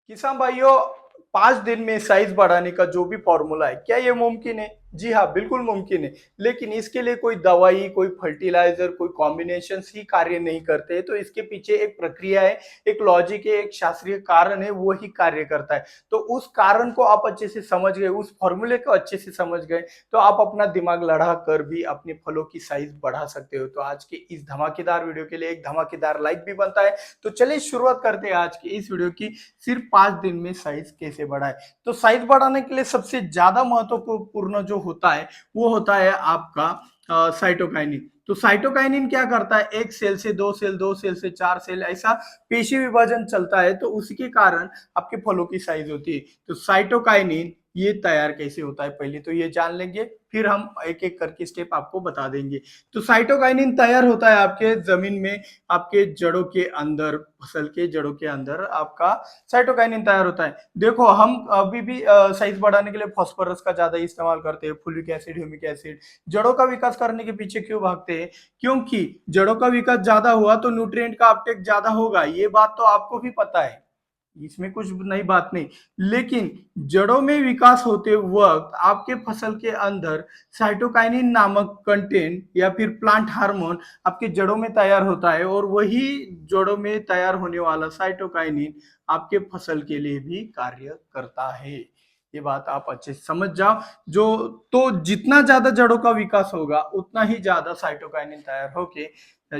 किसान भाइयों, 5 दिन में साइज बढ़ाने का जो भी फॉर्मूला है, क्या ये मुमकिन है? जी हाँ, बिल्कुल मुमकिन है। लेकिन इसके लिए कोई दवाई, कोई फर्टिलाइजर, कोई कॉम्बिनेशन ही कार्य नहीं करते। तो इसके पीछे एक प्रक्रिया है, एक लॉजिक है, एक शास्त्रीय कारण है, वो ही कार्य करता है। तो उस कारण को आप अच्छे से समझ गए, उस फॉर्मूले को अच्छे से समझ गए, तो आप अपना दिमाग लड़ा कर भी अपने फलों की साइज बढ़ा सकते हो। तो आज के इस धमाकेदार वीडियो के लिए एक धमाकेदार लाइक भी बनता है। तो चलिए शुरुआत करते हैं आज की इस वीडियो की। सिर्फ 5 दिन में साइज कैसे बढ़ाए? तो साइज बढ़ाने के लिए सबसे ज्यादा महत्वपूर्ण जो होता है वो होता है आपका साइटोकाइनिन। तो साइटोकाइनिन क्या करता है? एक सेल से दो सेल, दो सेल से चार सेल, ऐसा पेशी विभाजन चलता है। तो उसी के कारण आपके फलों की साइज होती है। तो साइटोकाइनिन ये तैयार कैसे होता है, पहले तो ये जान लेंगे, फिर हम एक एक करके स्टेप आपको बता देंगे। तो साइटोकाइनिन तैयार होता है आपके जमीन में, आपके जड़ों के अंदर, फसल के जड़ों के अंदर आपका साइटोकाइनिन तैयार होता है। देखो, हम अभी भी साइज बढ़ाने के लिए फास्फोरस का ज्यादा इस्तेमाल करते हैं, फोलिक एसिड, ह्यूमिक एसिड। जड़ों का विकास करने के पीछे क्यों भागते हैं? क्योंकि जड़ों का विकास ज्यादा हुआ तो न्यूट्रिएंट का अपटेक ज्यादा होगा, ये बात तो आपको भी पता है, इसमें कुछ नई बात नहीं। लेकिन जड़ों में विकास होते वक्त आपके फसल के अंदर साइटोकाइनिन नामक कंटेंट या फिर प्लांट हार्मोन आपके जड़ों में तैयार होता है, और वही जड़ों में तैयार होने वाला साइटोकाइनिन आपके फसल के लिए भी कार्य करता है। ये बात आप अच्छे से समझ जाओ। जो तो जितना ज्यादा जड़ों का विकास होगा उतना ही ज्यादा साइटोकाइनिन तैयार होके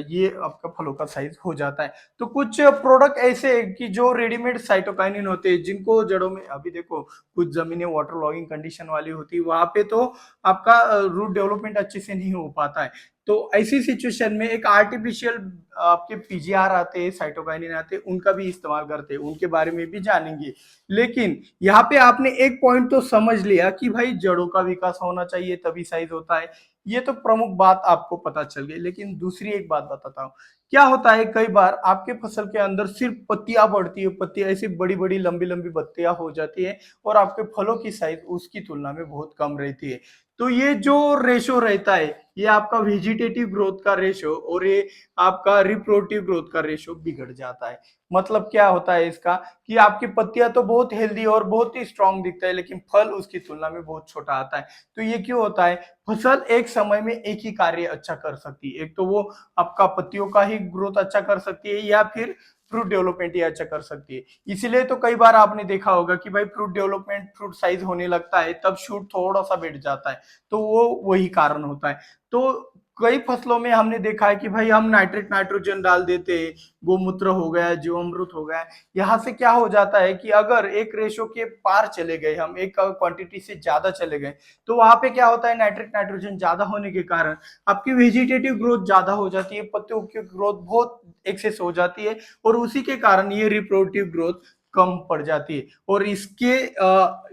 ये आपका फलों का साइज हो जाता है। तो कुछ प्रोडक्ट ऐसे हैं कि जो रेडीमेड साइटोकाइनिन होते हैं, जिनको जड़ों में, अभी देखो कुछ जमीनें वाटर लॉगिंग कंडीशन वाली होती है, वहां पे तो आपका रूट डेवलपमेंट अच्छे से नहीं हो पाता है। तो ऐसी सिचुएशन में एक आर्टिफिशियल आपके पीजीआर आते हैं, साइटोकाइनिन आते हैं, उनका भी इस्तेमाल करते हैं, उनके बारे में भी जानेंगे। लेकिन यहाँ पे आपने एक पॉइंट तो समझ लिया कि भाई जड़ों का विकास होना चाहिए तभी साइज होता है, ये तो प्रमुख बात आपको पता चल गई। लेकिन दूसरी एक बात बताता हूँ। क्या होता है, कई बार आपके फसल के अंदर सिर्फ पत्तियां बढ़ती है, पत्तियां ऐसी बड़ी बड़ी लंबी लंबी पत्तियां हो जाती है, और आपके फलों की साइज उसकी तुलना में बहुत कम रहती है। तो ये जो रेशो रहता है, ये आपका वेजिटेटिव ग्रोथ का रेशो और ये आपका रिप्रोडक्टिव ग्रोथ का रेशो बिगड़ जाता है। मतलब क्या होता है इसका, कि आपकी पत्तियां तो बहुत हेल्दी और बहुत ही स्ट्रांग दिखता है, लेकिन फल उसकी तुलना में बहुत छोटा आता है। तो ये क्यों होता है? फसल एक समय में एक ही कार्य अच्छा कर सकती है, एक तो वो आपका पत्तियों का ही ग्रोथ अच्छा कर सकती है, या फिर फ्रूट डेवलपमेंट ही अच्छा कर सकती है। इसलिए तो कई बार आपने देखा होगा कि भाई फ्रूट डेवलपमेंट, फ्रूट साइज होने लगता है तब शूट थोड़ा सा बैठ जाता है। तो वो वही कारण होता है। तो कई फसलों में हमने देखा है कि भाई हम नाइट्रेट नाइट्रोजन डाल देते हैं, गोमूत्र हो गया, जीवामृत हो गया। यहाँ से क्या हो जाता है कि अगर एक रेशो के पार चले गए, हम एक क्वांटिटी से ज्यादा चले गए, तो वहां पे क्या होता है, नाइट्रेट नाइट्रोजन ज्यादा होने के कारण आपकी वेजिटेटिव ग्रोथ ज्यादा हो जाती है, पत्तियों की ग्रोथ बहुत एक्सेस हो जाती है, और उसी के कारण ये रिप्रोडक्टिव ग्रोथ कम पड़ जाती है। और इसके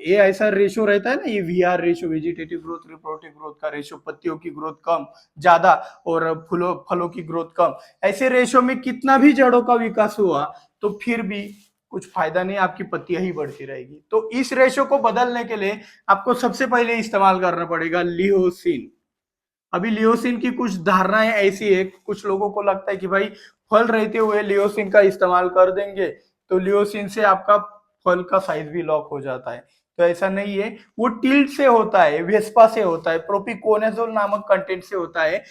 ये ऐसा रेशो रहता है ना, ये VR ratio, vegetative growth reproductive growth का रेशो, पत्तियों की ग्रोथ कम ज्यादा और फलों फलों की ग्रोथ कम, ऐसे रेशो में कितना भी जड़ों का विकास हुआ तो फिर भी कुछ फायदा नहीं, आपकी पत्तियां ही बढ़ती रहेगी। तो इस रेशो को बदलने के लिए आपको सबसे पहले इस्तेमाल करना पड़ेगा लियोसिन। अभी लियोसिन की कुछ धारणाएं ऐसी है, कुछ लोगों को लगता है कि भाई फल रहते हुए लियोसिन का इस्तेमाल कर देंगे तो लियोसिन से आपका फल का साइज भी लॉक हो जाता है। तो ऐसा नहीं है, वो टिल्ट से होता है, वेस्पा से होता है, प्रोपिकोनेजोल नामक कंटेंट से होता है,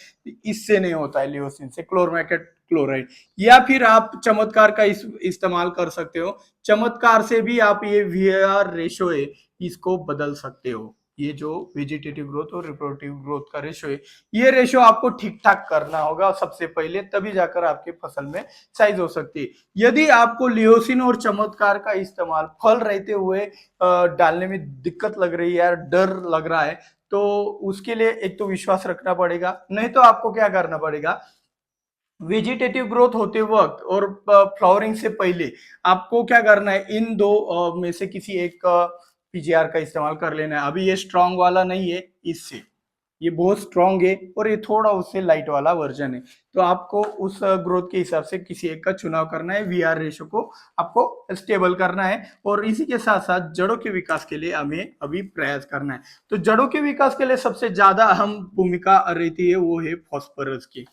इससे नहीं होता है, लियोसिन से, क्लोरमेटेड क्लोराइड। या फिर आप चमत्कार का इस्तेमाल कर सकते हो, चमत्कार से भी आप ये वीआर रेशो है इसको बदल सकते हो। ये जो वेजिटेटिव ग्रोथ और रिप्रोडक्टिव ग्रोथ का रेशो है, ये रेशो आपको ठीक ठाक करना होगा सबसे पहले, तभी जाकर आपके फसल में साइज हो सकती है। यदि आपको लियोसिन और चमत्कार का इस्तेमाल फल रहते हुए डालने में दिक्कत लग रही है, यार डर लग रहा है, तो उसके लिए एक तो विश्वास रखना पड़ेगा, नहीं तो आपको क्या करना पड़ेगा, वेजिटेटिव ग्रोथ होते वक्त और फ्लावरिंग से पहले आपको क्या करना है, इन दो में से किसी एक पीजीआर का इस्तेमाल कर लेना है। अभी ये स्ट्रांग वाला नहीं है, इससे ये बहुत स्ट्रांग है, और ये थोड़ा उससे लाइट वाला वर्जन है। तो आपको उस ग्रोथ के हिसाब से किसी एक का चुनाव करना है, वीआर रेशो को आपको स्टेबल करना है, और इसी के साथ साथ जड़ों के विकास के लिए हमें अभी प्रयास करना है। तो जड़ों के विकास के लिए सबसे ज्यादा अहम भूमिका रहती है वो है फॉस्फोरस की।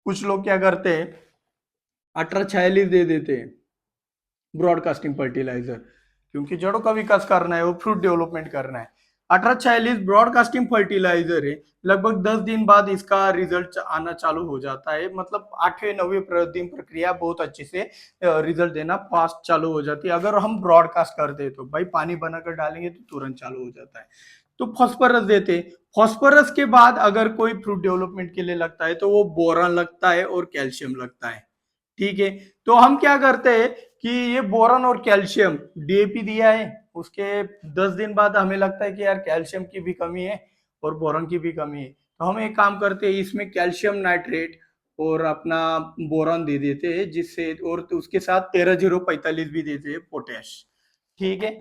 कुछ लोग क्या करते हैं, 1846 दे देते हैं, ब्रॉडकास्टिंग फर्टिलाइजर, क्योंकि जड़ों का विकास करना है, वो फ्रूट डेवलपमेंट करना है। 1846 ब्रॉडकास्टिंग फर्टिलाइजर है। लगभग 10 दिन बाद इसका रिजल्ट आना चालू हो जाता है, मतलब 8वें 9वें दिन प्रक्रिया बहुत अच्छे से रिजल्ट देना फास्ट चालू हो जाती है। अगर हम ब्रॉडकास्ट करते हैं तो भाई पानी बनाकर डालेंगे तो तुरंत चालू हो जाता है। तो फॉस्फोरस देते, फॉस्फोरस के बाद अगर कोई फ्रूट डेवलपमेंट के लिए लगता है तो वो बोरान लगता है और कैल्शियम लगता है। ठीक है, तो हम क्या करते हैं कि ये बोरॉन और कैल्शियम, डीएपी दिया है, उसके 10 दिन बाद हमें लगता है कि यार कैल्शियम की भी कमी है और बोरॉन की भी कमी है, तो हम एक काम करते हैं, इसमें कैल्शियम नाइट्रेट और अपना बोरॉन दे देते हैं, जिससे और तो उसके साथ 13 045 भी देते हैं पोटेश। ठीक है,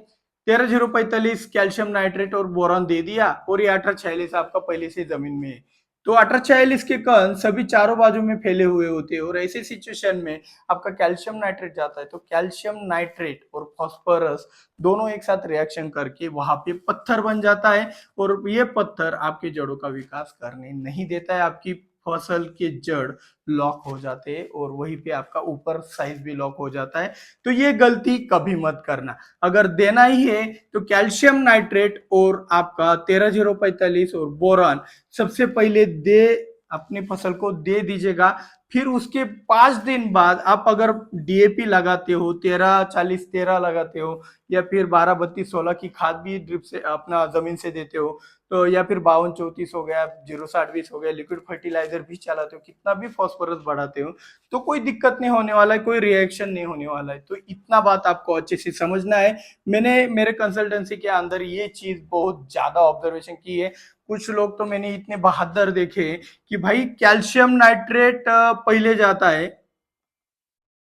13 045 कैल्शियम नाइट्रेट और बोरॉन दे दिया, और ये 1846 आपका पहले से जमीन में है। तो 1846 के कण सभी चारों बाजू में फैले हुए होते हैं, और ऐसी सिचुएशन में आपका कैल्शियम नाइट्रेट जाता है, तो कैल्शियम नाइट्रेट और फास्फोरस दोनों एक साथ रिएक्शन करके वहां पे पत्थर बन जाता है, और ये पत्थर आपकी जड़ों का विकास करने नहीं देता है। आपकी फसल के जड़ लॉक हो जाते हैं, और वहीं पे आपका ऊपर साइज भी लॉक हो जाता है। तो ये गलती कभी मत करना। अगर देना ही है तो कैल्शियम नाइट्रेट और आपका 13 045 और बोरान सबसे पहले दे, अपनी फसल को दे दीजिएगा। फिर उसके 5 दिन बाद आप अगर डीएपी लगाते हो, 13 40 13 लगाते हो, या फिर 12 32 16 की खाद भी ड्रिप से अपना जमीन से देते हो, तो या फिर 52 34 हो गया, 0 60 20 हो गया, लिक्विड फर्टिलाइजर भी चलाते हो, कितना भी फॉस्फोरस बढ़ाते हो, तो कोई दिक्कत नहीं होने वाला है, कोई रिएक्शन नहीं होने वाला है। तो इतना बात आपको अच्छे से समझना है। मैंने मेरे कंसल्टेंसी के अंदर ये चीज बहुत ज्यादा ऑब्जर्वेशन की है। कुछ लोग तो मैंने इतने बहादुर देखे कि भाई कैल्शियम नाइट्रेट पहले जाता है,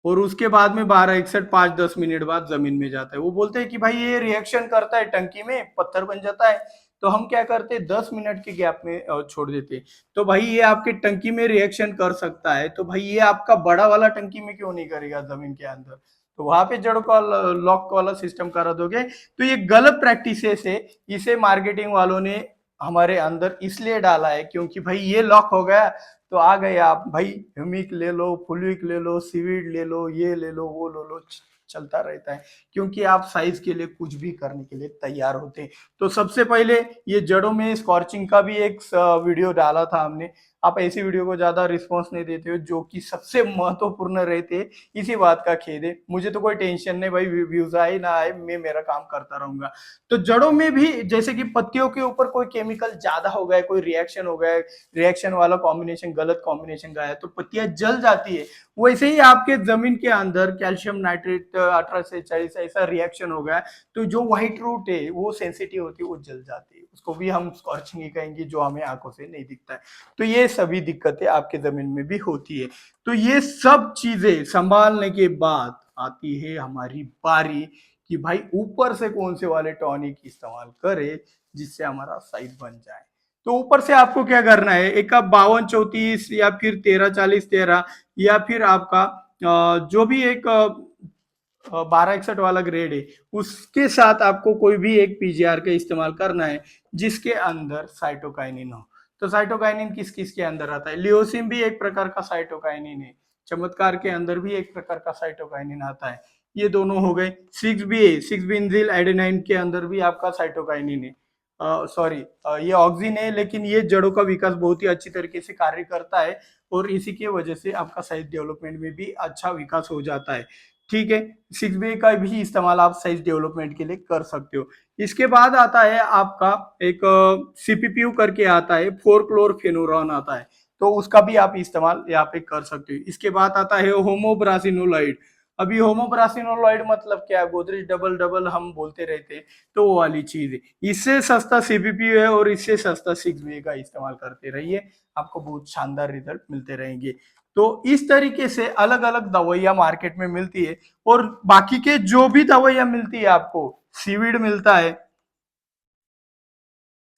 और उसके बाद में 12 61 5 10 मिनट बाद जमीन में जाता है। वो बोलते हैं कि भाई ये रिएक्शन करता है, टंकी में पत्थर बन जाता है। तो हम क्या करते हैं, 10 मिनट के गैप में छोड़ देते हैं। तो भाई ये आपके टंकी में रिएक्शन कर सकता है, तो भाई ये आपका बड़ा वाला टंकी में क्यों नहीं करेगा जमीन के अंदर? तो वहां पे जड़ों का लॉक वाला सिस्टम करा दोगे, तो ये गलत प्रैक्टिसेस है। इसे मार्केटिंग वालों ने हमारे अंदर इसलिए डाला है क्योंकि भाई ये लॉक हो गया, तो आ गए आप भाई, ह्यूमिक ले लो, फुलविक ले लो, सीवीड ले लो, ये ले लो, वो ले लो, चलता रहता है, क्योंकि आप साइज के लिए कुछ भी करने के लिए तैयार होते हैं। तो सबसे पहले ये जड़ों में स्कॉर्चिंग का भी एक वीडियो डाला था हमने। आप ऐसी वीडियो को ज्यादा रिस्पॉन्स नहीं देते हो, जो कि सबसे महत्वपूर्ण रहते। इसी बात का खेद है। मुझे तो कोई टेंशन नहीं भाई, व्यूज आए ना आए, मैं मेरा काम करता रहूंगा। तो जड़ों में भी जैसे कि पत्तियों के ऊपर कोई केमिकल ज्यादा हो गया, कोई रिएक्शन हो गया, रिएक्शन वाला कॉम्बिनेशन गलत कॉम्बिनेशन का है, तो पत्तियां जल जाती है। वैसे ही आपके जमीन के अंदर कैल्शियम नाइट्रेट 18 से 40 ऐसा रिएक्शन हो गया, तो जो व्हाइट रूट है वो सेंसिटिव होती है, वो जल जाती है। उसको भी हम स्कॉर्चिंग ही कहेंगे, जो हमें आंखों से नहीं दिखता है। तो ये सभी दिक्कतें आपके जमीन में भी होती है। तो ये सब चीजें संभालने के बाद आती है हमारी बारी कि भाई ऊपर से कौन से वाले टॉनिक इस्तेमाल करे जिससे हमारा साइज बन जाए। तो ऊपर से आपको क्या करना है, एक आप 52 34 या फिर 13 40 13, या फिर आपका जो भी एक 12 61 वाला ग्रेड है, उसके साथ आपको कोई भी एक पीजीआर का इस्तेमाल करना है, जिसके अंदर साइटोकाइनिन हो। तो साइटोकाइनिन किस किस के अंदर आता है? लियोसिन भी एक प्रकार का साइटोकाइनिन है, चमत्कार के अंदर भी एक प्रकार का साइटोकाइनिन आता है। ये दोनों हो गए। 6 सिक्स बेंजील एडेनाइन के अंदर भी आपका साइटोकाइनिन है। सॉरी, ये ऑक्सिन है, लेकिन ये जड़ों का विकास बहुत ही अच्छी तरीके से कार्य करता है, और इसी की वजह से आपका साइज डेवलपमेंट में भी अच्छा विकास हो जाता है। ठीक है, 6 बी का भी इस्तेमाल आप साइज डेवलपमेंट के लिए कर सकते हो। इसके बाद आता है आपका एक सीपीपीयू करके आता है, 4 क्लोरफेनोरॉन आता है, तो उसका भी आप इस्तेमाल यहाँ पे कर सकते हो। इसके बाद आता है होमोब्रासिनोलाइड। अभी होमोब्रासिनोलाइड मतलब क्या है? गोदरेज डबल डबल हम बोलते रहते हैं, तो वो वाली चीज है। इससे सस्ता सीपीपीयू है, और इससे सस्ता 6 बी का इस्तेमाल करते रहिए, आपको बहुत शानदार रिजल्ट मिलते रहेंगे। तो इस तरीके से अलग अलग दवाइयां मार्केट में मिलती है, और बाकी के जो भी दवाइयां मिलती है आपको, सीवीड मिलता है,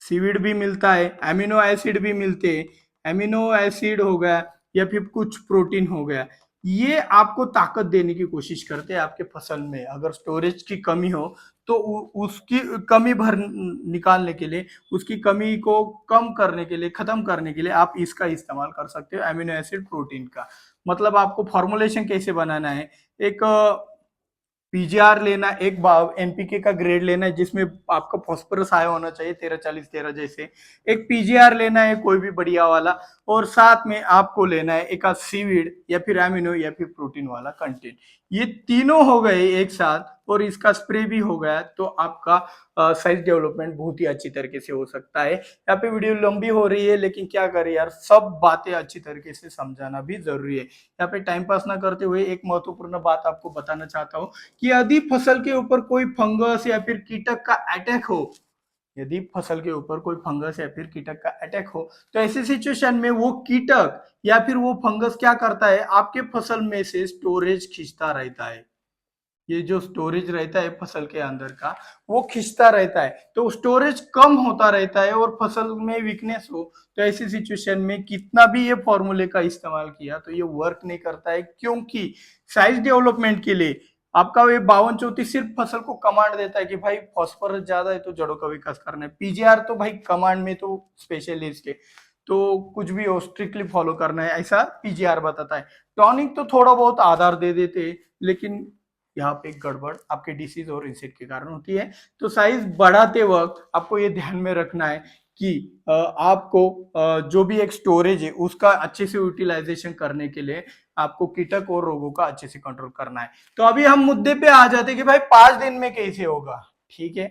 सीवीड भी मिलता है, एमिनो एसिड भी मिलते हैं। एमिनो एसिड हो गया, या फिर कुछ प्रोटीन हो गया, ये आपको ताकत देने की कोशिश करते हैं आपके फसल में। अगर स्टोरेज की कमी हो, तो उसकी कमी भर निकालने के लिए, उसकी कमी को कम करने के लिए, खत्म करने के लिए आप इसका इस्तेमाल कर सकते हो, एमिनो एसिड प्रोटीन का। मतलब आपको फॉर्मुलेशन कैसे बनाना है, एक पीजीआर लेना, एक एनपीके का ग्रेड लेना है जिसमें आपका फॉस्फोरस आया होना चाहिए 1340-13 जैसे, एक पीजीआर लेना है कोई भी बढ़िया वाला, और साथ में आपको लेना है एक आध सीवीड या फिर एमिनो या फिर प्रोटीन वाला कंटेंट। ये तीनों हो गए एक साथ और इसका स्प्रे भी हो गया तो आपका साइज डेवलपमेंट बहुत ही अच्छी तरीके से हो सकता है। यहाँ पे वीडियो लंबी हो रही है लेकिन क्या करें यार, सब बातें अच्छी तरीके से समझाना भी जरूरी है। यहाँ पे टाइम पास ना करते हुए एक महत्वपूर्ण बात आपको बताना चाहता हूँ कि यदि फसल के ऊपर कोई फंगस या फिर कीटक का अटैक हो, यदि फसल के ऊपर कोई फंगस या फिर कीटक का अटैक हो, तो ऐसी सिचुएशन में वो कीटक या फिर वो फंगस क्या करता है, आपके फसल में से स्टोरेज खींचता रहता है। ये जो स्टोरेज रहता है फसल के अंदर का, वो खिंचता रहता है, तो स्टोरेज कम होता रहता है और फसल में वीकनेस हो, तो ऐसी सिचुएशन में कितना भी ये फॉर्मूले का इस्तेमाल किया तो ये वर्क नहीं करता है, क्योंकि साइज डेवलपमेंट के लिए आपका ये 52-34 सिर्फ फसल को कमांड देता है कि भाई फॉस्फोरस ज्यादा है तो जड़ों का विकास करना है। पीजीआर तो भाई कमांड में तो स्पेशलिस्ट है, तो कुछ भी हो स्ट्रिक्टली फॉलो करना है ऐसा पीजीआर बताता है। टॉनिक तो थोड़ा बहुत आधार दे देते, लेकिन यहाँ पे गड़बड़ आपके डिसीज और इंसेक्ट के कारण होती है। तो साइज बढ़ाते वक्त आपको ये ध्यान में रखना है कि आपको जो भी एक स्टोरेज है उसका अच्छे से यूटिलाइजेशन करने के लिए आपको कीटक और रोगों का अच्छे से कंट्रोल करना है। तो अभी हम मुद्दे पे आ जाते हैं कि भाई 5 दिन में कैसे होगा। ठीक है,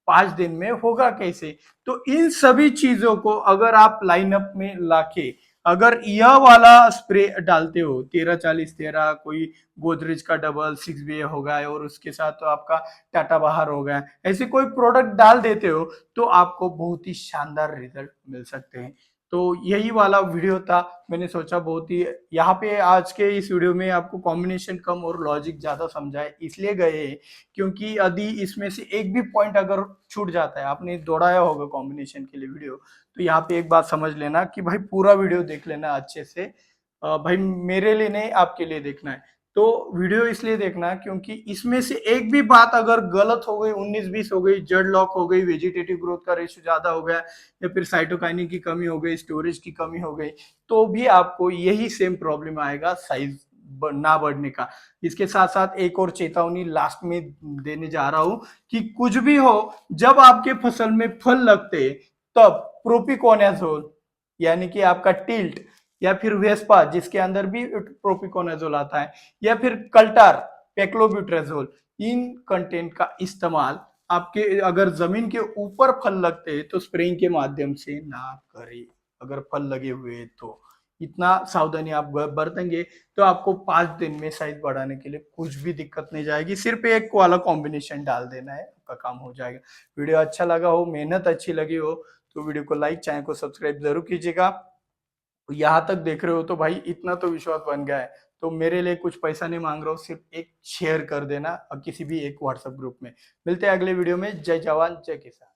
5 दिन में होगा कैसे, तो इन सभी चीजों को अगर आप लाइनअप में लाके अगर यह वाला स्प्रे डालते हो 1340-13, कोई गोदरेज का डबल 6 बी हो गया है और उसके साथ तो आपका टाटा बाहर हो गया, ऐसे कोई प्रोडक्ट डाल देते हो तो आपको बहुत ही शानदार रिजल्ट मिल सकते हैं। तो यही वाला वीडियो था, मैंने सोचा बहुत ही यहाँ पे आज के इस वीडियो में आपको कॉम्बिनेशन कम और लॉजिक ज्यादा समझाए इसलिए गए क्योंकि यदि इसमें से एक भी पॉइंट अगर छूट जाता है, आपने दौड़ाया होगा कॉम्बिनेशन के लिए वीडियो, तो यहाँ पे एक बात समझ लेना कि भाई पूरा वीडियो देख लेना अच्छे से। भाई मेरे लिए नहीं आपके लिए देखना है, तो वीडियो इसलिए देखना क्योंकि इसमें से एक भी बात अगर गलत हो गई, 19-20 हो गई, जड़ लॉक हो गई, वेजिटेटिव ग्रोथ का रेशियो ज्यादा हो गया या फिर साइटोकाइनिन की कमी हो गई, स्टोरेज की कमी हो गई, तो भी आपको यही सेम प्रॉब्लम आएगा साइज ना बढ़ने का। इसके साथ साथ एक और चेतावनी लास्ट में देने जा रहा हूं कि कुछ भी हो, जब आपके फसल में फल लगते तब प्रोपिकोनाजोल यानी कि आपका टिल्ट या फिर वेस्पा जिसके अंदर भी प्रोपिकोनाजोल आता है या फिर कल्टार पेक्लोब्यूट्राजोल, इन कंटेंट का इस्तेमाल आपके अगर जमीन के ऊपर फल लगते हैं तो स्प्रेइंग के माध्यम से ना करें। अगर फल लगे हुए हैं तो इतना सावधानी आप बरतेंगे तो आपको 5 दिन में साइज बढ़ाने के लिए कुछ भी दिक्कत नहीं जाएगी, सिर्फ एक वाला कॉम्बिनेशन डाल देना है, आपका काम हो जाएगा। वीडियो अच्छा लगा हो, मेहनत अच्छी लगी हो तो वीडियो को लाइक, चैनल को सब्सक्राइब जरूर कीजिएगा। यहाँ तक देख रहे हो तो भाई इतना तो विश्वास बन गया है, तो मेरे लिए कुछ पैसा नहीं मांग रहा हूँ, सिर्फ एक शेयर कर देना किसी भी एक व्हाट्सएप ग्रुप में। मिलते हैं अगले वीडियो में। जय जवान जय किसान।